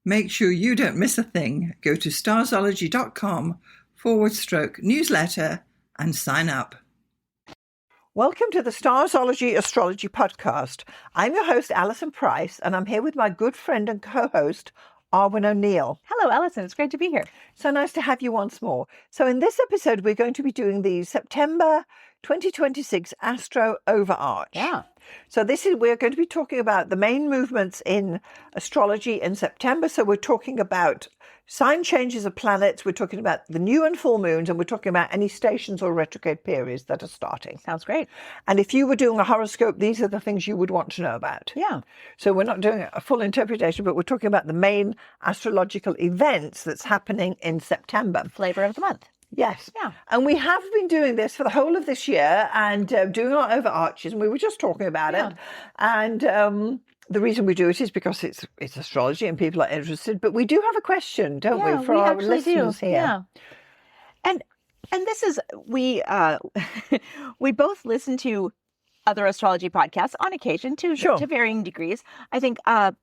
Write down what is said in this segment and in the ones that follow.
Make sure you don't miss a thing. Go to starzology.com/newsletter and sign up. Welcome to the Starzology Astrology Podcast. I'm your host, Alison Price, and I'm here with my good friend and co-host, Arwynne O'Neill. Hello, Alison. It's great to be here. So nice to have you once more. So in this episode, we're going to be doing the September 2026 Astro Overarch. Yeah. So we're going to be talking about the main movements in astrology in September. So we're talking about sign changes of planets, we're talking about the new and full moons, and we're talking about any stations or retrograde periods that are starting. Sounds great. And if you were doing a horoscope, these are the things you would want to know about. Yeah. So we're not doing a full interpretation, but we're talking about the main astrological events that's happening in September. Flavor of the month. Yes. Yeah. And we have been doing this for the whole of this year and doing our overarches, and we were just talking about it. And the reason we do it is because it's astrology and people are interested. But we do have a question, don't we, for our listeners here? Yeah. And this is, we both listen to other astrology podcasts on occasion to varying degrees. I think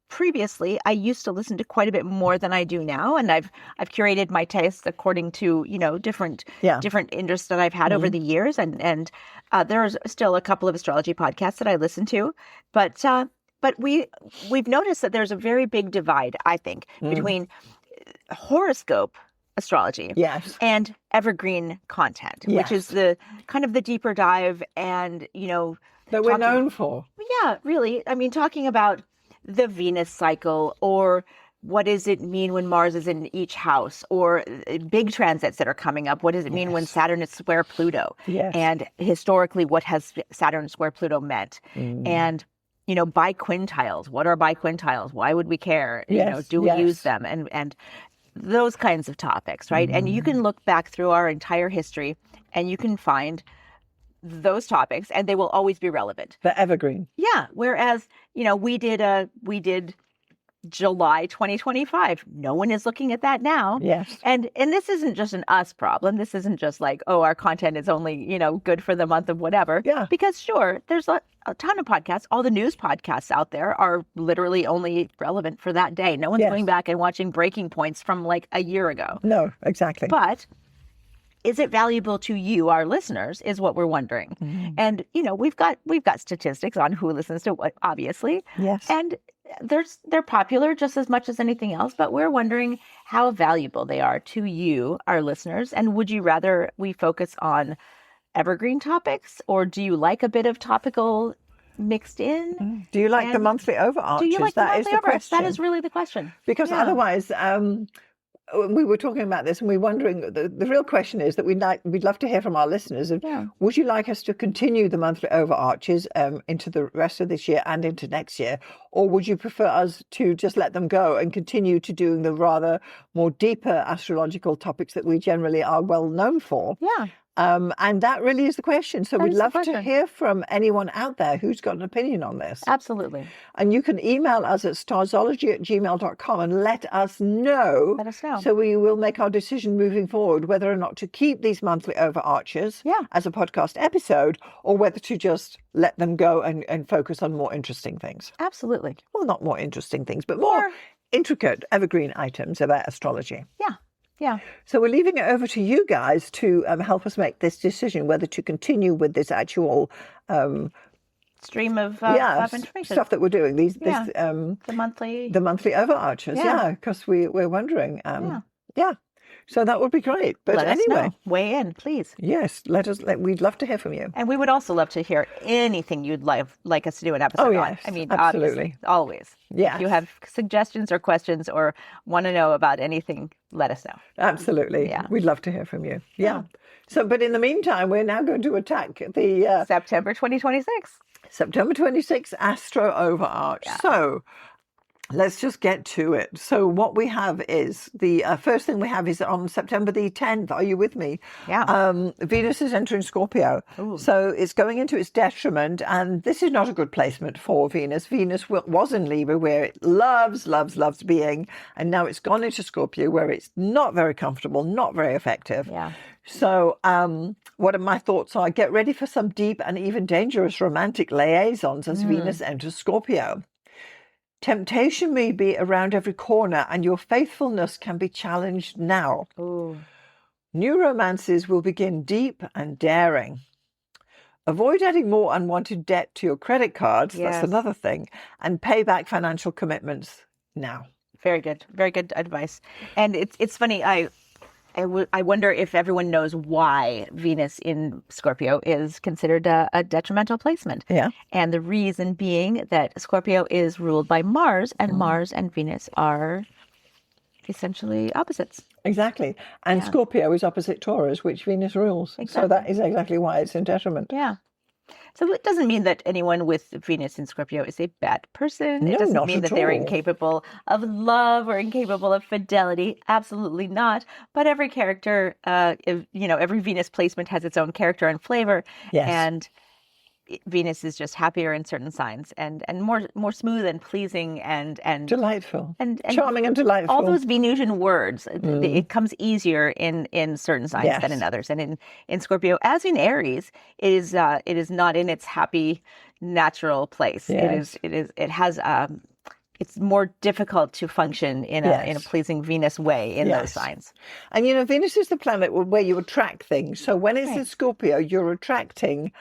previously I used to listen to quite a bit more than I do now, and I've curated my tastes according to different interests that I've had over the years, and there's still a couple of astrology podcasts that I listen to, but we've noticed that there's a very big divide, I think, between horoscope astrology and evergreen content, which is the kind of the deeper dive and that we're known for. Yeah, really. I mean, talking about the Venus cycle, or what does it mean when Mars is in each house, or big transits that are coming up. What does it mean when Saturn is square Pluto? Yes. And historically, what has Saturn square Pluto meant? And biquintiles. What are biquintiles? Why would we care? Do we use them? And those kinds of topics, right? And you can look back through our entire history and you can find those topics and they will always be relevant. They're evergreen. Yeah. Whereas, we did July 2025. No one is looking at that now. Yes. And this isn't just an us problem. This isn't just like, our content is only, good for the month of whatever. Yeah. Because there's a ton of podcasts. All the news podcasts out there are literally only relevant for that day. No one's going back and watching breaking points from like a year ago. No, exactly. But is it valuable to you, our listeners, is what we're wondering. And, we've got statistics on who listens to what, obviously. Yes. And they're popular just as much as anything else, but we're wondering how valuable they are to you, our listeners. And would you rather we focus on evergreen topics, or do you like a bit of topical mixed in? Do you like the monthly overarches? Do you like the monthly overarches? Question. That is really the question. Because otherwise, we were talking about this and we're wondering, the real question is that we'd love to hear from our listeners. Would you like us to continue the monthly overarches into the rest of this year and into next year? Or would you prefer us to just let them go and continue to doing the rather more deeper astrological topics that we generally are well known for? Yeah. And that really is the question. So we'd love to hear from anyone out there who's got an opinion on this. Absolutely. And you can email us at starzology@gmail.com and let us know. Let us know. So we will make our decision moving forward whether or not to keep these monthly overarches as a podcast episode, or whether to just let them go and focus on more interesting things. Absolutely. Well, not more interesting things, but more intricate evergreen items about astrology. Yeah. Yeah. So we're leaving it over to you guys to help us make this decision, whether to continue with this actual stream of information stuff that we're doing. The monthly overarches. Because we're wondering. So that would be great. But let anyway, us know. Weigh in, please. Yes, we'd love to hear from you. And we would also love to hear anything you'd like us to do an episode on. I mean, absolutely. Always. Yeah. If you have suggestions or questions or want to know about anything, let us know. Absolutely. Yeah. We'd love to hear from you. Yeah. So, but in the meantime, we're now going to attack the September 2026. September 26th Astro Overarch. Yeah. So let's just get to it. So what we have is the first thing we have is on September the 10th. Are you with me? Yeah. Venus is entering Scorpio. Ooh. So it's going into its detriment. And this is not a good placement for Venus. Venus was in Libra, where it loves being. And now it's gone into Scorpio, where it's not very comfortable, not very effective. Yeah. So what my thoughts are, get ready for some deep and even dangerous romantic liaisons as Venus enters Scorpio. Temptation may be around every corner, and your faithfulness can be challenged now. Ooh. New romances will begin deep and daring. Avoid adding more unwanted debt to your credit cards. Yes. That's another thing. And pay back financial commitments now. Very good. Very good advice. And it's funny. I wonder if everyone knows why Venus in Scorpio is considered a detrimental placement. Yeah. And the reason being that Scorpio is ruled by Mars, and Mars and Venus are essentially opposites. Exactly. And Scorpio is opposite Taurus, which Venus rules. Exactly. So that is exactly why it's in detriment. Yeah. So it doesn't mean that anyone with Venus in Scorpio is a bad person. No, it doesn't not mean at that they're all. incapable of love or incapable of fidelity. Absolutely not. But every character, every Venus placement has its own character and flavor. Yes. And Venus is just happier in certain signs and more smooth and pleasing and delightful and charming and delightful. All those Venusian words, it comes easier in certain signs than in others. And in Scorpio, as in Aries, it is not in its happy natural place. Yes. It's more difficult to function in a pleasing Venus way in those signs. And Venus is the planet where you attract things. So when it's in Scorpio, you're attracting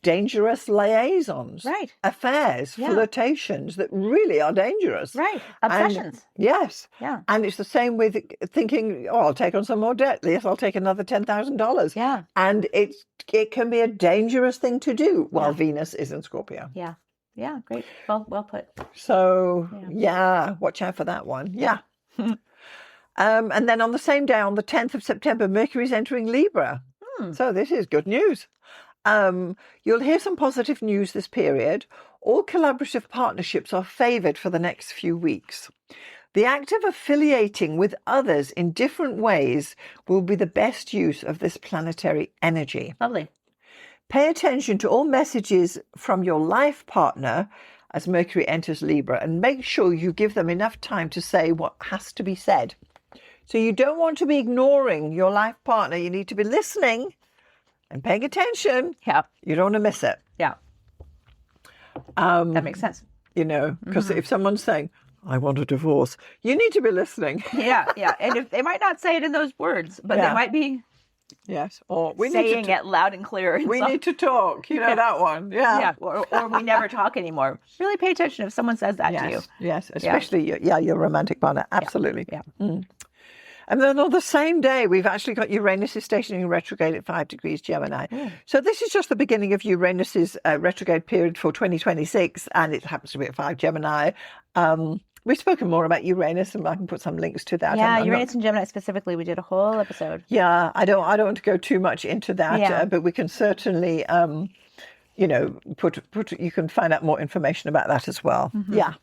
dangerous liaisons, right? Affairs, flirtations that really are dangerous, right? Obsessions. And, and it's the same with thinking, I'll take on some more debt. Yes, I'll take another $10,000. Yeah, and it can be a dangerous thing to do while Venus is in Scorpio. Yeah, great. Well put. So watch out for that one. Yeah. And then on the same day, on the 10th of September, Mercury is entering Libra. So this is good news. You'll hear some positive news this period. All collaborative partnerships are favoured for the next few weeks. The act of affiliating with others in different ways will be the best use of this planetary energy. Lovely. Pay attention to all messages from your life partner as Mercury enters Libra, and make sure you give them enough time to say what has to be said. So you don't want to be ignoring your life partner. You need to be listening and paying attention. Yeah. You don't want to miss it. Yeah. That makes sense. Because if someone's saying, I want a divorce, you need to be listening. Yeah. And if they might not say it in those words, but they might be or we saying it loud and clear. We need to talk. That one. Yeah. Or we never talk anymore. Really pay attention if someone says that to you. Yes. Especially your romantic partner. Absolutely. Yeah. And then on the same day, we've actually got Uranus is stationing retrograde at 5 degrees Gemini. So this is just the beginning of Uranus's retrograde period for 2026, and it happens to be at 5 Gemini. We've spoken more about Uranus, and I can put some links to that. Yeah, Uranus and Gemini specifically, we did a whole episode. Yeah, I don't want to go too much into that, but we can certainly, you can find out more information about that as well. Yeah.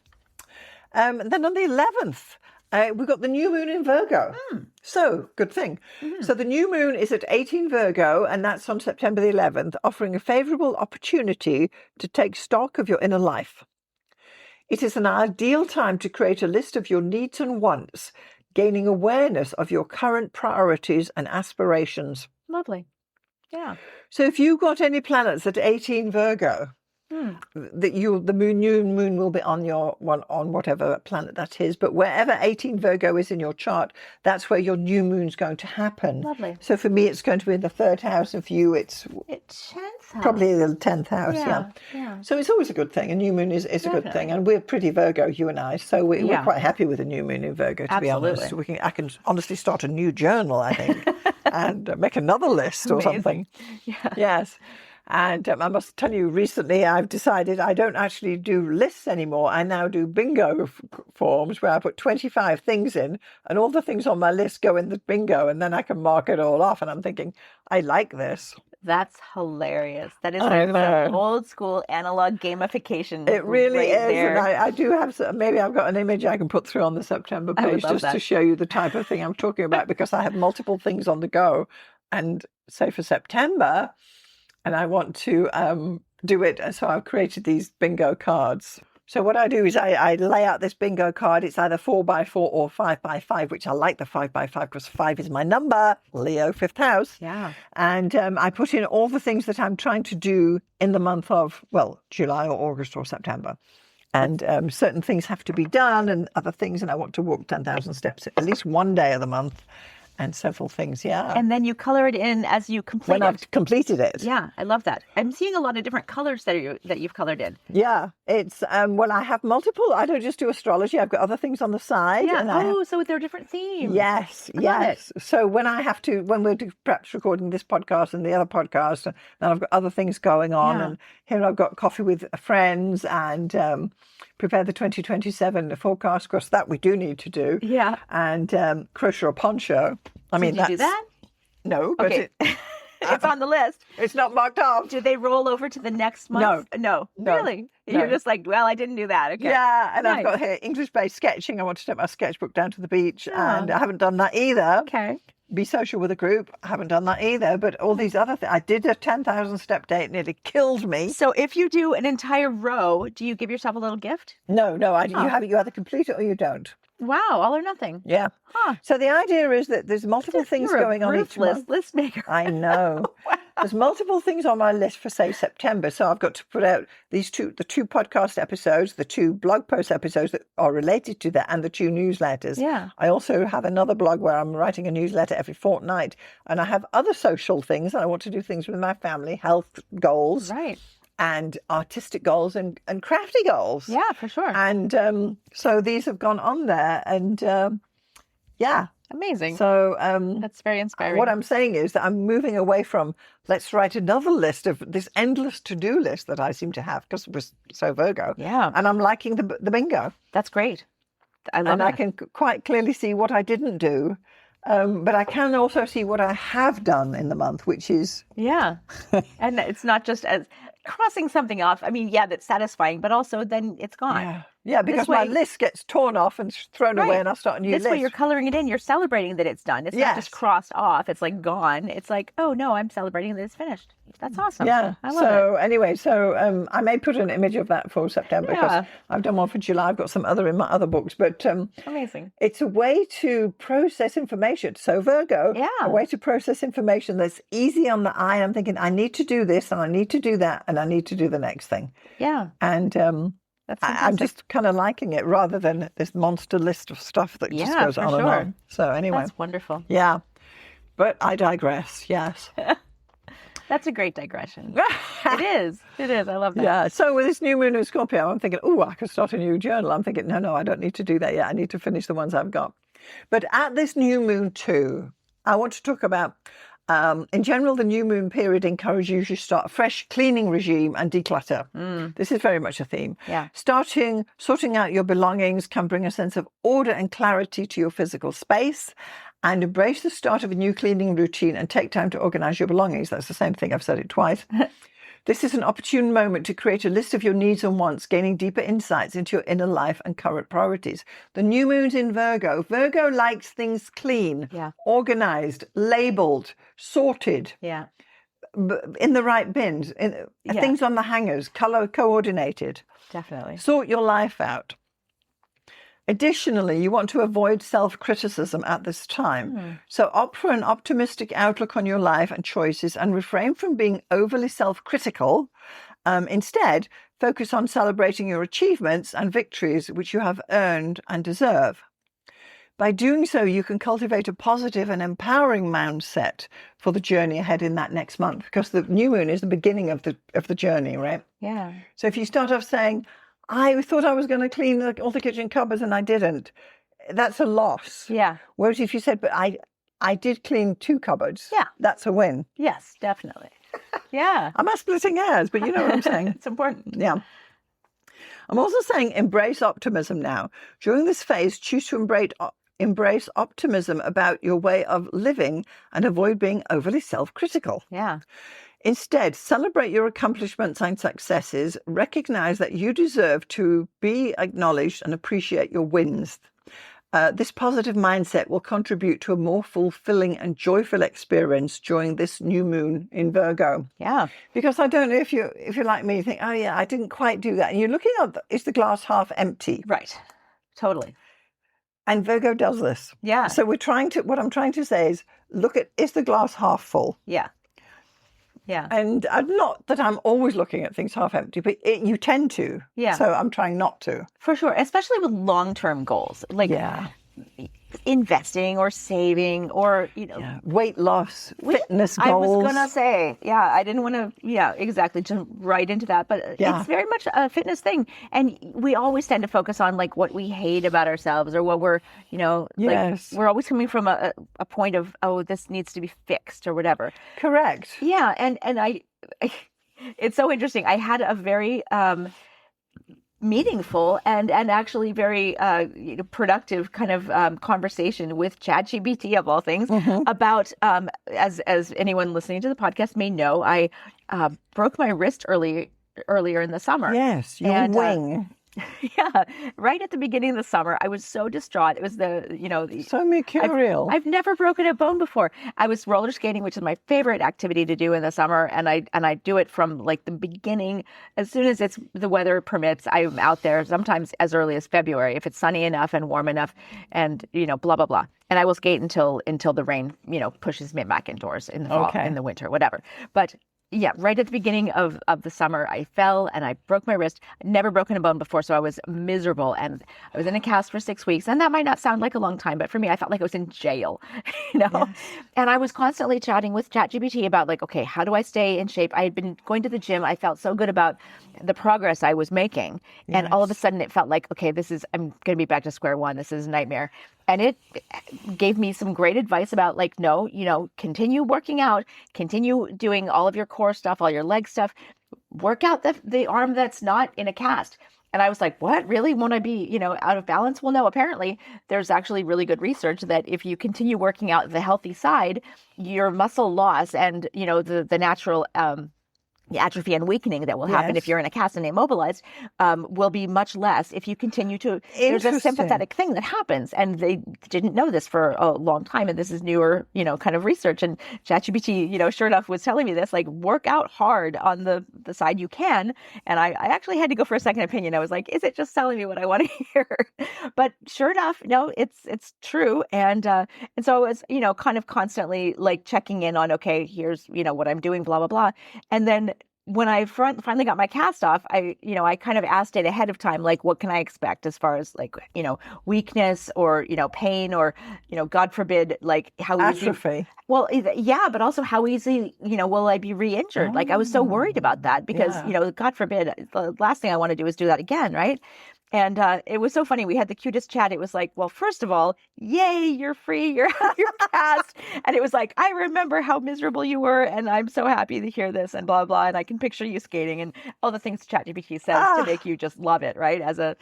And then on the 11th, we've got the new moon in Virgo. So, good thing. So the new moon is at 18 Virgo, and that's on September the 11th, offering a favourable opportunity to take stock of your inner life. It is an ideal time to create a list of your needs and wants, gaining awareness of your current priorities and aspirations. Lovely. Yeah. So if you've got any planets at 18 Virgo, the new moon will be on on whatever planet that is, but wherever 18 Virgo is in your chart, that's where your new moon's going to happen. Lovely. So for me, it's going to be in the 3rd house, and for you, it's 10th house. Probably the 10th house. Yeah. So it's always a good thing. A new moon is a good thing, and we're pretty Virgo, you and I. So we're quite happy with a new moon in Virgo. To be honest, I can honestly start a new journal, I think, and make another list or something. Yeah. Yes. And I must tell you, recently I've decided I don't actually do lists anymore. I now do bingo forms where I put 25 things in, and all the things on my list go in the bingo, and then I can mark it all off. And I'm thinking, I like this. That's hilarious. That is like some old school analog gamification. It really is. There. And I do have, maybe I've got an image I can put through on the September page just to show you the type of thing I'm talking about, because I have multiple things on the go. And say for September, and I want to do it. So I've created these bingo cards. So what I do is I lay out this bingo card. It's either 4x4 or 5x5, which I like the 5x5 because 5 is my number, Leo, 5th house. Yeah. And I put in all the things that I'm trying to do in the month of, July or August or September. And certain things have to be done and other things. And I want to walk 10,000 steps at least one day of the month and several things. Yeah. And then you color it in as you complete when I've completed it. Yeah, I love that. I'm seeing a lot of different colors that you've colored in. Yeah, it's well, I have multiple. I don't just do astrology. I've got other things on the side. Yeah. And so they're different themes. Yes, yes. So when we're perhaps recording this podcast and the other podcast, then I've got other things going on. And here I've got coffee with friends and prepare the 2027 forecast. Of course, that we do need to do. Yeah. And crochet a poncho. I mean, did you do that? No, but okay. It's on the list. It's not marked off. Do they roll over to the next month? No. Really? No. You're just like, well, I didn't do that. Okay. Yeah, and nice. I've got here English-based sketching. I want to take my sketchbook down to the beach, and I haven't done that either. Okay. Be social with a group. I haven't done that either. But all these other things. I did a 10,000 step date, and it killed me. So if you do an entire row, do you give yourself a little gift? No. You either complete it or you don't. Wow, all or nothing. Yeah. Huh. So the idea is that there's multiple things going on each month. List maker. I know. Wow. There's multiple things on my list for, say, September. So I've got to put out the two podcast episodes, the 2 blog post episodes that are related to that, and the 2 newsletters. Yeah. I also have another blog where I'm writing a newsletter every fortnight, and I have other social things. I want to do things with my family, health goals. Right. And artistic goals and crafty goals. Yeah, for sure. And so these have gone on there. And yeah. Amazing. So that's very inspiring. What I'm saying is that I'm moving away from let's write another list of this endless to-do list that I seem to have because it was so Virgo. Yeah. And I'm liking the bingo. That's great. I love it. And I can quite clearly see what I didn't do. But I can also see what I have done in the month, which is... Yeah. And it's not just as crossing something off. I mean, yeah, that's satisfying, but also then it's gone. Yeah, because my list gets torn off and thrown away and I'll start a new list. This way you're coloring it in. You're celebrating that it's done. It's not just crossed off. It's like gone. It's like, oh, no, I'm celebrating that it's finished. That's awesome. Yeah. I love it. Anyway, I may put an image of that for September because I've done one for July. I've got some other in my other books. But amazing. It's a way to process information. So Virgo, a way to process information that's easy on the eye. I'm thinking, I need to do this and I need to do that and I need to do the next thing. Yeah. And I'm just kind of liking it rather than this monster list of stuff that just goes on and on. So anyway. That's wonderful. Yeah. But I digress, yes. That's a great digression. It is. I love that. Yeah. So with this new moon in Scorpio, I'm thinking, I could start a new journal. I'm thinking, no, I don't need to do that yet. I need to finish the ones I've got. But at this new moon too, I want to talk about, in general, the new moon period encourages you to start a fresh cleaning regime and declutter. This is very much a theme. Yeah. Sorting out your belongings can bring a sense of order and clarity to your physical space. And embrace the start of a new cleaning routine and take time to organize your belongings. That's the same thing. I've said it twice. This is an opportune moment to create a list of your needs and wants, gaining deeper insights into your inner life and current priorities. The new moon's in Virgo. Virgo likes things clean, organized, labeled, sorted, in the right bins, things on the hangers, color coordinated. Definitely. Sort your life out. Additionally, you want to avoid self-criticism at this time. So opt for an optimistic outlook on your life and choices and refrain from being overly self-critical. Instead, focus on celebrating your achievements and victories which you have earned and deserve. By doing so, you can cultivate a positive and empowering mindset for the journey ahead in that next month, because the new moon is the beginning of the journey, right? Yeah. So if you start off saying, I thought I was going to clean all the kitchen cupboards and I didn't, that's a loss. Yeah. Whereas if you said, but I did clean 2 cupboards, that's a win. Yes, definitely. Yeah. I'm not splitting hairs, but you know what I'm saying. It's important. Yeah. I'm also saying embrace optimism now. During this phase, choose to embrace optimism about your way of living and avoid being overly self-critical. Yeah. Instead, celebrate your accomplishments and successes. Recognize that you deserve to be acknowledged and appreciate your wins. This positive mindset will contribute to a more fulfilling and joyful experience during this new moon in Virgo. Yeah. Because I don't know if you're like me, you think, oh yeah, I didn't quite do that. And you're looking at, is the glass half empty? Right. Totally. And Virgo does this. Yeah. So what I'm trying to say is, is the glass half full? Yeah. Yeah. And not that I'm always looking at things half empty, but you tend to. Yeah. So I'm trying not to. For sure, especially with long-term goals, like investing or saving or, weight loss, fitness goals. I was going to say, I didn't want to, exactly, jump right into that. But it's very much a fitness thing. And we always tend to focus on like what we hate about ourselves or what we're, like we're always coming from a point of, oh, this needs to be fixed or whatever. Correct. Yeah. And I it's so interesting. I had a very, meaningful and actually very productive kind of conversation with ChatGPT of all things about as anyone listening to the podcast may know, I broke my wrist earlier in the summer. Yes, your wing. Right at the beginning of the summer, I was so distraught. It was so mercurial. I've never broken a bone before. I was roller skating, which is my favorite activity to do in the summer, and I do it from like the beginning. As soon as the weather permits, I'm out there. Sometimes as early as February, if it's sunny enough and warm enough, and blah blah blah. And I will skate until the rain pushes me back indoors in the fall, in the winter, whatever. But yeah, right at the beginning of the summer, I fell and I broke my wrist. I'd never broken a bone before, so I was miserable. And I was in a cast for 6 weeks. And that might not sound like a long time, but for me, I felt like I was in jail, Yes. And I was constantly chatting with ChatGPT about like, okay, how do I stay in shape? I had been going to the gym. I felt so good about the progress I was making. Yes. And all of a sudden it felt like, okay, I'm going to be back to square one. This is a nightmare. And it gave me some great advice about like, no, continue working out, continue doing all of your core stuff, all your leg stuff, work out the arm that's not in a cast. And I was like, what? Really? Won't I be, out of balance? Well, no, apparently there's actually really good research that if you continue working out the healthy side, your muscle loss and, the natural the atrophy and weakening that will happen if you're in a cast and immobilized will be much less if you continue to. There's a sympathetic thing that happens, and they didn't know this for a long time, and this is newer, kind of research. And ChatGPT, sure enough, was telling me this, like, work out hard on the side you can. And I actually had to go for a second opinion. I was like, is it just telling me what I want to hear? But sure enough, no, it's true. And so I was, kind of constantly like checking in on, okay, here's, what I'm doing, blah, blah, blah. And then when I finally got my cast off, I kind of asked it ahead of time, like, what can I expect as far as like, weakness or, pain or, God forbid, like how atrophy. Easy, well, yeah, but also how easy, will I be re-injured? Like I was so worried about that because, God forbid, the last thing I want to do is do that again. Right. And it was so funny. We had the cutest chat. It was like, well, first of all, yay, you're free. You're out of your cast. And it was like, I remember how miserable you were. And I'm so happy to hear this and blah, blah. And I can picture you skating and all the things ChatGPT says to make you just love it, right? As an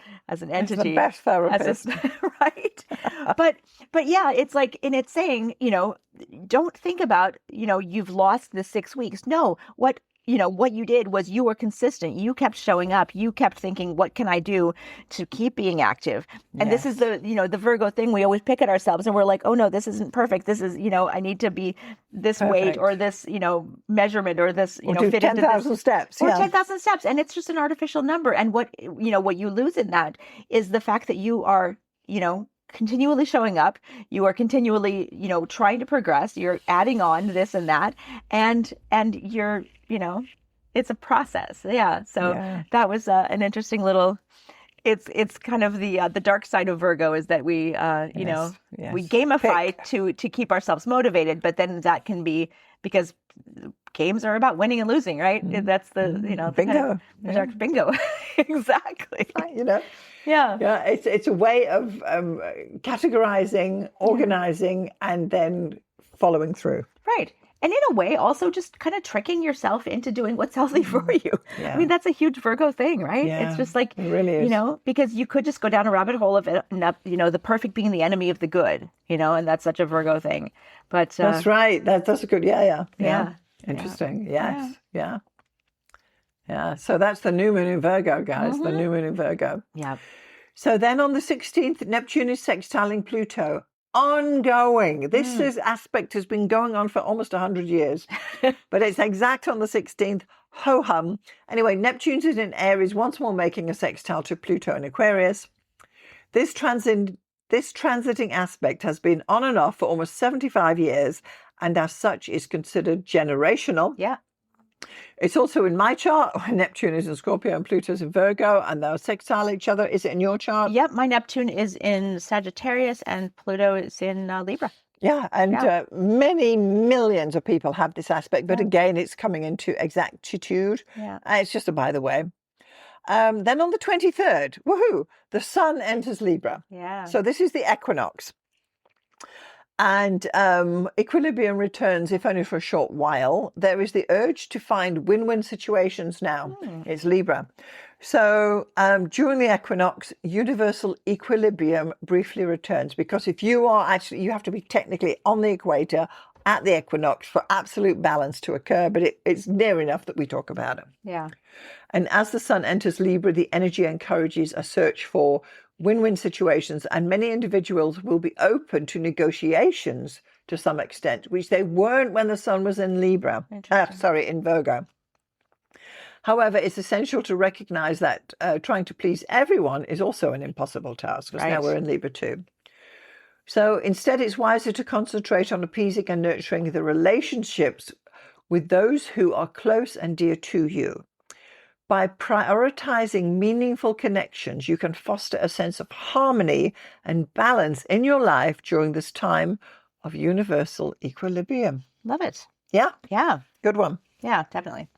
entity. It's the best therapist. Right. But yeah, it's like, and it's saying, don't think about, you've lost the 6 weeks. No, what you did was you were consistent. You kept showing up. You kept thinking, what can I do to keep being active? And this is the Virgo thing. We always pick at ourselves and we're like, oh no, this isn't perfect. This is, I need to be this weight or this, measurement or this, or do fit 10,000 steps. Or 10,000 steps. And it's just an artificial number. And what you lose in that is the fact that you are, continually showing up, you are continually, trying to progress, you're adding on this and that, and you're, it's a process. Yeah. So that was an interesting little, it's kind of the dark side of Virgo is that we, we gamify to keep ourselves motivated, but then that can be because games are about winning and losing, right? Mm-hmm. That's the, bingo. Bingo. Exactly. Yeah. It's a way of categorizing, organizing, and then following through. Right. And in a way, also just kind of tricking yourself into doing what's healthy for you. Yeah. I mean, that's a huge Virgo thing, right? Yeah, it's just like, it really is. Because you could just go down a rabbit hole of it, the perfect being the enemy of the good, and that's such a Virgo thing. But that's right. That's a good, yeah. Interesting. Yeah. Yes. Yeah. So that's the new moon in Virgo, guys. Mm-hmm. The new moon in Virgo. Yeah. So then on the 16th, Neptune is sextiling Pluto. Ongoing. This aspect has been going on for almost 100 years, but it's exact on the 16th. Ho hum. Anyway, Neptune's in Aries, once more making a sextile to Pluto in Aquarius. This transiting aspect has been on and off for almost 75 years, and as such is considered generational. Yeah. It's also in my chart. Neptune is in Scorpio and Pluto's in Virgo, and they'll sextile each other. Is it in your chart? Yep, my Neptune is in Sagittarius and Pluto is in Libra. Yeah, and many millions of people have this aspect, but again, it's coming into exactitude. Yeah. It's just a by the way. Then on the 23rd, woohoo, the sun enters Libra. Yeah. So this is the equinox. And equilibrium returns, if only for a short while. There is the urge to find win-win situations now. It's Libra. So during the equinox, universal equilibrium briefly returns, because if you are actually, you have to be technically on the equator at the equinox for absolute balance to occur, but it's near enough that we talk about it. Yeah. And as the sun enters Libra, the energy encourages a search for win-win situations, and many individuals will be open to negotiations to some extent, which they weren't when the sun was in Libra. In Virgo. However, it's essential to recognize that trying to please everyone is also an impossible task, because now we're in Libra too. So instead, it's wiser to concentrate on appeasing and nurturing the relationships with those who are close and dear to you. By prioritizing meaningful connections, you can foster a sense of harmony and balance in your life during this time of universal equilibrium. Love it. Yeah? Yeah. Good one. Yeah, definitely.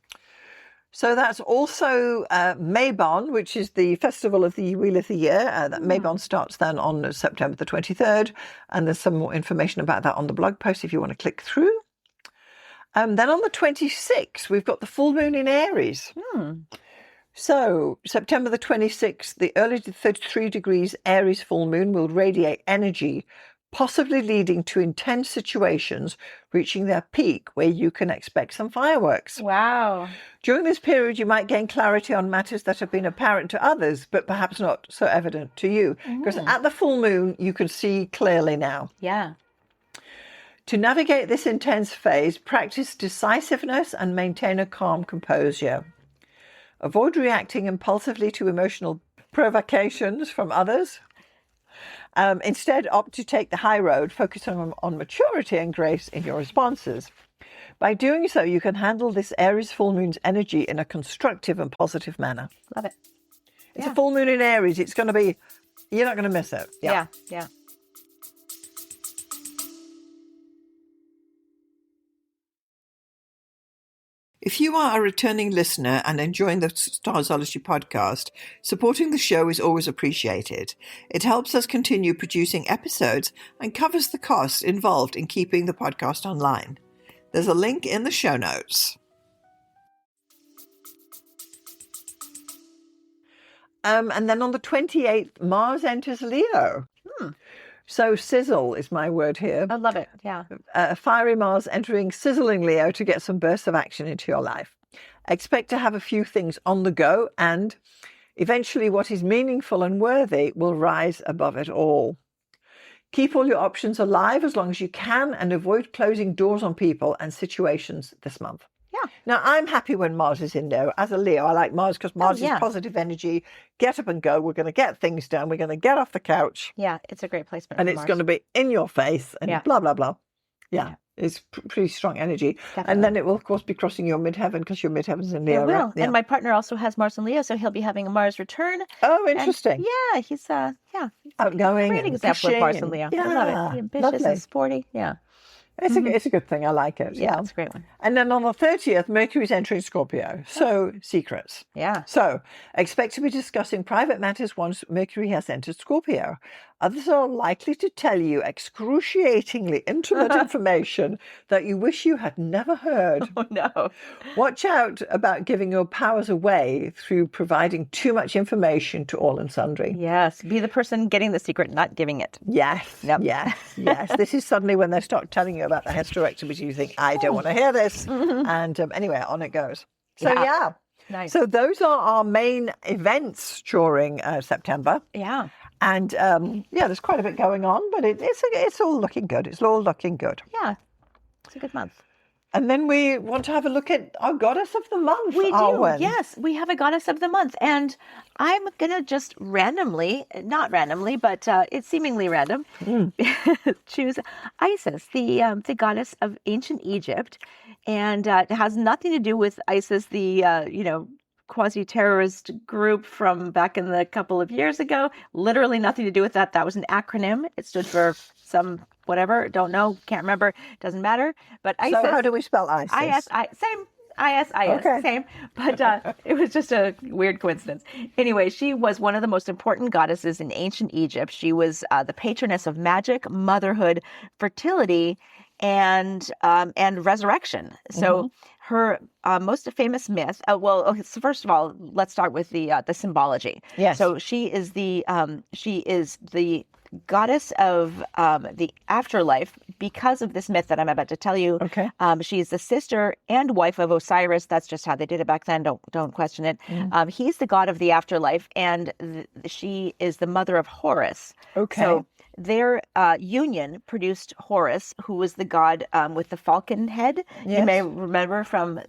So that's also Mabon, which is the festival of the Wheel of the Year. That Mabon starts then on September the 23rd. And there's some more information about that on the blog post if you want to click through. Then on the 26th, we've got the full moon in Aries. So September the 26th, the early 33 degrees Aries full moon will radiate energy, possibly leading to intense situations reaching their peak where you can expect some fireworks. Wow. During this period, you might gain clarity on matters that have been apparent to others, but perhaps not so evident to you. Because at the full moon, you can see clearly now. Yeah. To navigate this intense phase, practice decisiveness and maintain a calm composure. Avoid reacting impulsively to emotional provocations from others. Instead, opt to take the high road, focusing on maturity and grace in your responses. By doing so, you can handle this Aries full moon's energy in a constructive and positive manner. Love it. It's a full moon in Aries. It's going to be, you're not going to miss it. Yeah. If you are a returning listener and enjoying the Starzology podcast, supporting the show is always appreciated. It helps us continue producing episodes and covers the costs involved in keeping the podcast online. There's a link in the show notes. And then on the 28th, Mars enters Leo. So sizzle is my word here. I love it. Yeah. Fiery Mars entering sizzling Leo to get some bursts of action into your life. Expect to have a few things on the go, and eventually what is meaningful and worthy will rise above it all. Keep all your options alive as long as you can, and avoid closing doors on people and situations this month. Yeah. Now, I'm happy when Mars is in there. As a Leo, I like Mars because Mars is positive energy. Get up and go. We're going to get things done. We're going to get off the couch. Yeah, it's a great placement. And it's going to be in your face and blah, blah, blah. Yeah. It's pretty strong energy. Definitely. And then it will, of course, be crossing your midheaven because your midheaven's in Leo. It will. Right? Yeah. And my partner also has Mars in Leo, so he'll be having a Mars return. Oh, interesting. And yeah, he's outgoing. Great example of Mars in Leo. Yeah, I love it. Ambitious and sporty. Yeah. It's a good thing. I like it. Yeah, it's a great one. And then on the 30th, Mercury's entering Scorpio. So secrets. Yeah. So expect to be discussing private matters once Mercury has entered Scorpio. Others are likely to tell you excruciatingly intimate information that you wish you had never heard. Oh, no. Watch out about giving your powers away through providing too much information to all and sundry. Yes. Be the person getting the secret, not giving it. Yes. Yep. Yes. This is suddenly when they start telling you about the hysterectomy, you think, I don't want to hear this. And anyway, on it goes. So, yeah. Nice. So those are our main events during September. Yeah. And there's quite a bit going on, but it's all looking good. It's all looking good. Yeah. It's a good month. And then we want to have a look at our goddess of the month. We do. Arwynne. Yes, we have a goddess of the month. And I'm going to just randomly, not randomly, but it's seemingly random, choose Isis, the goddess of ancient Egypt. And it has nothing to do with ISIS, the, quasi-terrorist group from back in the couple of years ago. Literally nothing to do with that. That was an acronym. It stood for some whatever. Don't know. Can't remember. Doesn't matter. But ISIS. So how do we spell ISIS? Same. ISIS, okay. Same. But it was just a weird coincidence. Anyway, she was one of the most important goddesses in ancient Egypt. She was the patroness of magic, motherhood, fertility, and resurrection. So her most famous myth. So first of all, let's start with the symbology. Yes. So she is the goddess of the afterlife because of this myth that I'm about to tell you. Okay. She's the sister and wife of Osiris. That's just how they did it back then. Don't question it. He's the god of the afterlife, and she is the mother of Horus. Okay. So their union produced Horus, who was the god with the falcon head. Yes. You may remember from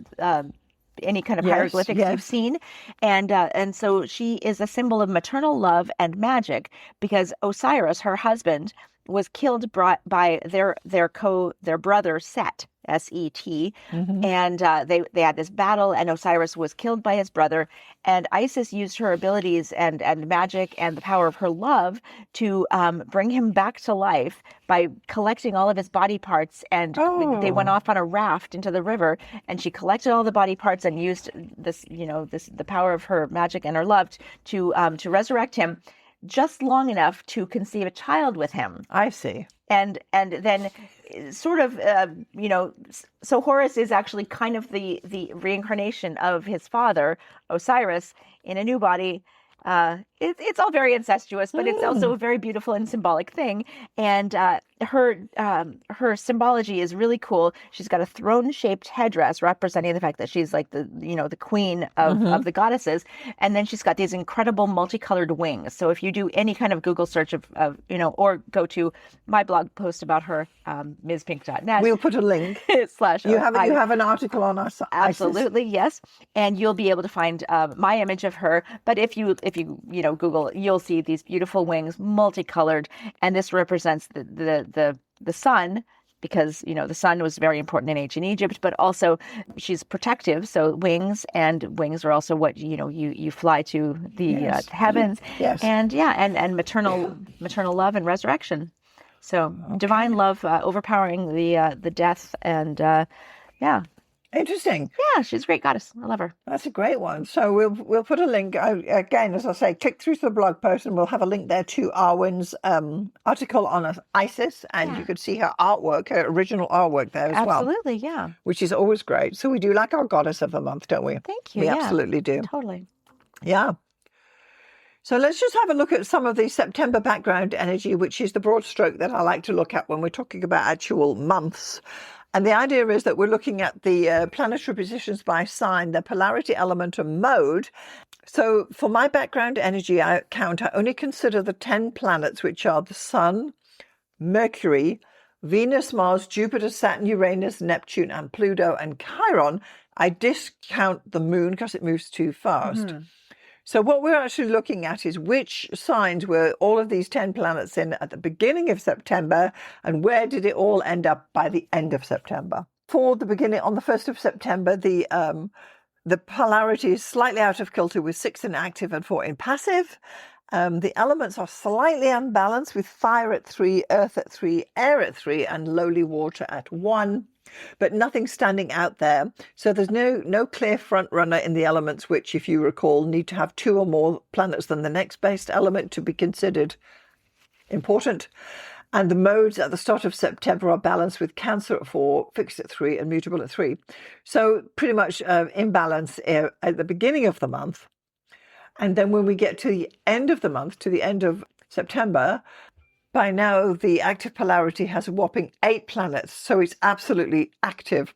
any kind of hieroglyphics you've seen. And so she is a symbol of maternal love and magic because Osiris, her husband, was killed by their brother Set, S-E-T, and they had this battle, and Osiris was killed by his brother, and Isis used her abilities and magic and the power of her love to bring him back to life by collecting all of his body parts, and they went off on a raft into the river, and she collected all the body parts and used the power of her magic and her love to resurrect him just long enough to conceive a child with him. I see. And then sort of, so Horus is actually kind of the reincarnation of his father, Osiris, in a new body. It's all very incestuous, but it's also a very beautiful and symbolic thing. And her symbology is really cool. She's got a throne-shaped headdress representing the fact that she's like the queen of the goddesses. And then she's got these incredible multicolored wings. So if you do any kind of Google search of or go to my blog post about her, MsPink.net. We'll put a link. You have an article on us. Absolutely, yes. And you'll be able to find my image of her. But if you Google, you'll see these beautiful wings, multicolored, and this represents the sun, because the sun was very important in ancient Egypt, but also she's protective. So wings are also what you fly to the heavens, and maternal love and resurrection. So divine love overpowering the death, and Interesting. Yeah, she's a great goddess. I love her. That's a great one. So we'll put a link again, as I say, click through to the blog post, and we'll have a link there to Arwynne's article on Isis, and you could see her artwork, her original artwork there as well. Absolutely, yeah. Which is always great. So we do like our goddess of the month, don't we? Thank you. We absolutely do. Totally. Yeah. So let's just have a look at some of the September background energy, which is the broad stroke that I like to look at when we're talking about actual months. And the idea is that we're looking at the planetary positions by sign, the polarity, element, and mode. So for my background energy count, I only consider the 10 planets, which are the Sun, Mercury, Venus, Mars, Jupiter, Saturn, Uranus, Neptune, and Pluto, and Chiron. I discount the moon because it moves too fast. So what we're actually looking at is which signs were all of these 10 planets in at the beginning of September, and where did it all end up by the end of September. For the beginning, on the 1st of September, the polarity is slightly out of kilter with 6 in active and 4 in passive. The elements are slightly unbalanced with fire at 3, earth at 3, air at 3, and lowly water at 1. But nothing standing out there. So there's no clear front runner in the elements, which, if you recall, need to have 2 or more planets than the next based element to be considered important. And the modes at the start of September are balanced with Cancer at 4, fixed at 3, and mutable at 3. So pretty much imbalance at the beginning of the month. And then when we get to the end of the month, to the end of September, by now, the active polarity has a whopping 8 planets, so it's absolutely active,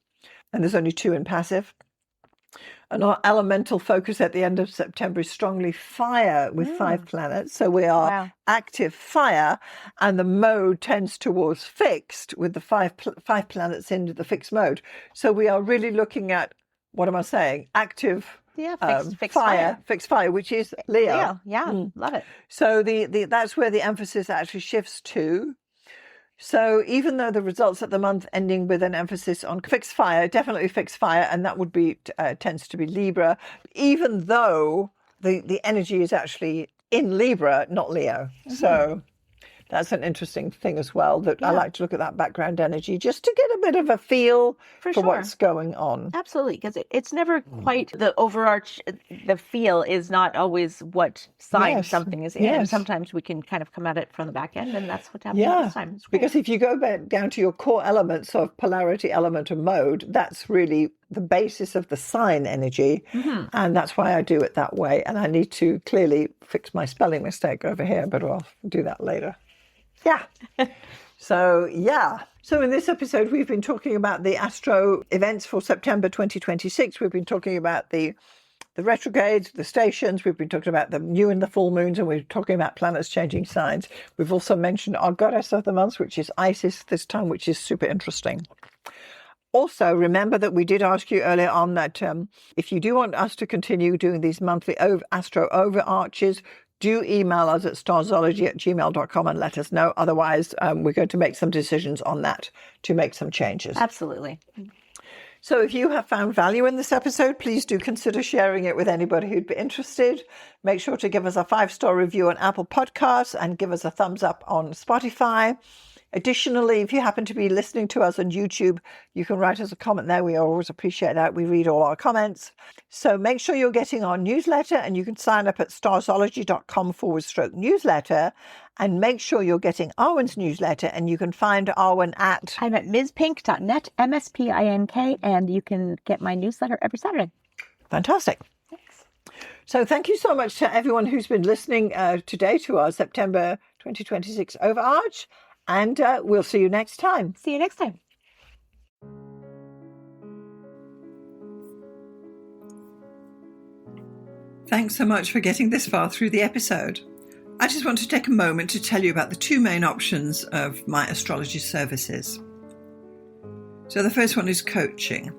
and there's only 2 in passive. And our elemental focus at the end of September is strongly fire with 5 planets, so we are active fire, and the mode tends towards fixed with the 5 planets in the fixed mode. So we are really looking at, what am I saying, active fixed fire, which is Leo. Love it. So that's where the emphasis actually shifts to. So even though the results of the month ending with an emphasis on fixed fire, definitely fixed fire, and that would be tends to be Libra, even though the energy is actually in Libra, not Leo. Mm-hmm. So that's an interesting thing as well, that I like to look at that background energy just to get a bit of a feel for what's going on. Absolutely, because it's never quite the overarch, the feel is not always what sign something is in. Yes. Sometimes we can kind of come at it from the back end, and that's what happened this time. Because if you go back down to your core elements of polarity, element, and mode, that's really the basis of the sign energy. Mm-hmm. And that's why I do it that way. And I need to clearly fix my spelling mistake over here, but I'll do that later. Yeah. So in this episode, we've been talking about the astro events for September 2026. We've been talking about the retrogrades, the stations. We've been talking about the new and the full moons, and we're talking about planets changing signs. We've also mentioned our goddess of the month, which is Isis this time, which is super interesting. Also, remember that we did ask you earlier on that if you do want us to continue doing these monthly Astro Overarches, do email us at starzology@gmail.com and let us know. Otherwise, we're going to make some decisions on that to make some changes. Absolutely. So if you have found value in this episode, please do consider sharing it with anybody who'd be interested. Make sure to give us a 5-star review on Apple Podcasts and give us a thumbs up on Spotify. Additionally, if you happen to be listening to us on YouTube, you can write us a comment there. We always appreciate that. We read all our comments. So make sure you're getting our newsletter, and you can sign up at starzology.com/newsletter. And make sure you're getting Arwynne's newsletter, and you can find Arwynne at... I'm at mspink.net, MSPINK, and you can get my newsletter every Saturday. Fantastic. Thanks. So thank you so much to everyone who's been listening today to our September 2026 Overarch. And we'll see you next time. See you next time. Thanks so much for getting this far through the episode. I just want to take a moment to tell you about the 2 main options of my astrology services. So the first one is coaching.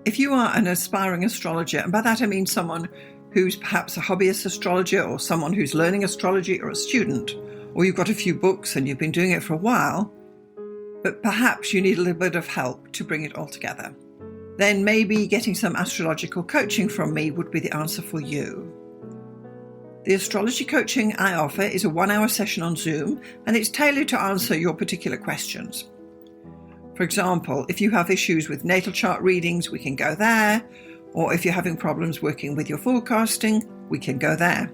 If you are an aspiring astrologer, and by that I mean someone who's perhaps a hobbyist astrologer, or someone who's learning astrology, or a student, or you've got a few books and you've been doing it for a while, but perhaps you need a little bit of help to bring it all together, then maybe getting some astrological coaching from me would be the answer for you. The astrology coaching I offer is a 1-hour session on Zoom, and it's tailored to answer your particular questions. For example, if you have issues with natal chart readings, we can go there, or if you're having problems working with your forecasting, we can go there.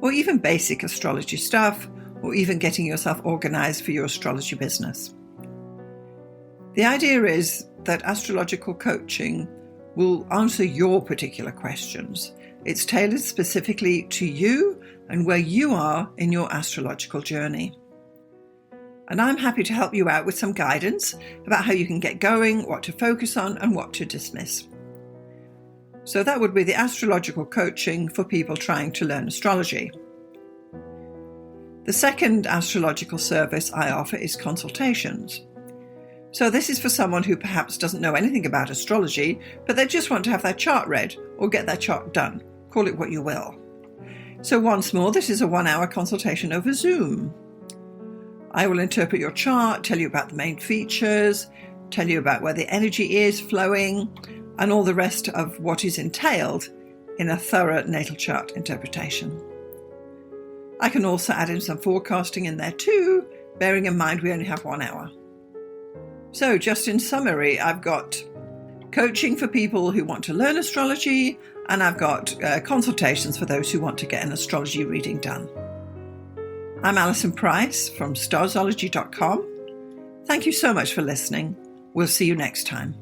Or even basic astrology stuff, or even getting yourself organized for your astrology business. The idea is that astrological coaching will answer your particular questions. It's tailored specifically to you and where you are in your astrological journey. And I'm happy to help you out with some guidance about how you can get going, what to focus on, and what to dismiss. So that would be the astrological coaching for people trying to learn astrology. The second astrological service I offer is consultations. So this is for someone who perhaps doesn't know anything about astrology, but they just want to have their chart read or get their chart done. Call it what you will. So once more, this is a 1-hour consultation over Zoom. I will interpret your chart, tell you about the main features, tell you about where the energy is flowing, and all the rest of what is entailed in a thorough natal chart interpretation. I can also add in some forecasting in there too, bearing in mind we only have 1 hour. So just in summary, I've got coaching for people who want to learn astrology, and I've got consultations for those who want to get an astrology reading done. I'm Alison Price from Starzology.com. Thank you so much for listening. We'll see you next time.